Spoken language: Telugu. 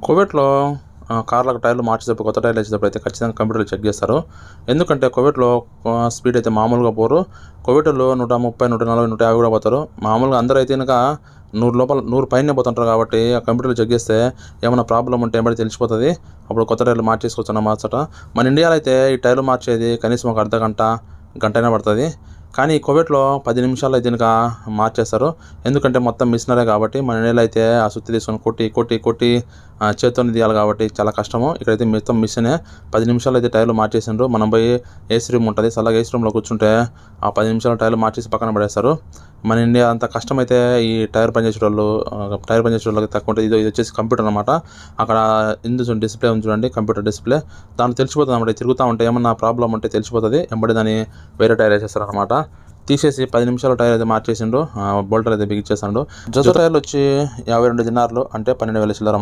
కువైట్‌లో కార్లకు టైర్లు మార్చేటప్పుడు, కొత్త టైర్లు వేసేటప్పుడు అయితే ఖచ్చితంగా కంప్యూటర్‌లో చెక్ చేస్తారు. ఎందుకంటే కువైట్‌లో స్పీడ్ అయితే మామూలుగా పోరు. కువైటోళ్ళు 130, 140, 150 కూడా పోతారు. మామూలుగా అందరూ అయితే గనక 100 లోపల 100 పైనే పోతుంటారు కాబట్టి ఆ కంప్యూటర్‌లో చెక్ చేస్తే ఏమన్నా ప్రాబ్లమ్ ఉంటే ఎంబడే తెలిసిపోతది. అప్పుడు కొత్త టైర్లు మార్చేసుకోవచ్చన్న ముచ్చట. మన ఇండియాలో అయితే ఈ టైర్లు మార్చేది కనీసం ఒక అర్ధగంట, గంటైనా పడతది. కానీ కువైట్‌లో 10 నిమిషాల్లో అయితే గనక మార్చేస్తారు. ఎందుకంటే మొత్తం మిషనరే కాబట్టి మన ఇండియాలో అయితే ఆ సుత్తి తీసుకొని కొట్టి చేత్తోనే తీయాలి కాబట్టి చాలా కష్టము. ఇక్కడైతే మొత్తం మిషనే. 10 నిమిషాల్లో అయితే టైర్లు మార్చేసిండ్రు. మనం పోయి ఏసీ రూమ్ ఉంటది. చల్లగా ఏసీ రూమ్‌లో కూర్చుంటే ఆ 10 నిమిషాల్లో టైర్లు మార్చేసి పక్కన పడేస్తారు. మన ఇండియా అంత కష్టమైతే ఈ టైర్ పనిచేసేటోళ్ళకి తక్కువ ఉంటది. ఇది వచ్చేసి కంప్యూటర్ అనమాట. అక్కడ డిస్‌ప్లే ఉంది చూడండి, కంప్యూటర్ డిస్‌ప్లే. దాంట్లో తెలిసిపోతది అన్నమాట. తిరుగుతా ఉంటే ఏమన్నా ప్రాబ్లమ్ ఉంటే తెలిసిపోతది. ఎంబడే దాన్ని వేరే టైర్ ఏసేస్తారనమాట. తీసేసి 10 నిమిషాల్లో టైర్ అయితే మార్చేసిండు. బోల్టులు అయితే బిగించేసాడు. జత టైర్లు వచ్చి 52 దినార్లు అంటే 12,000 చిల్లర.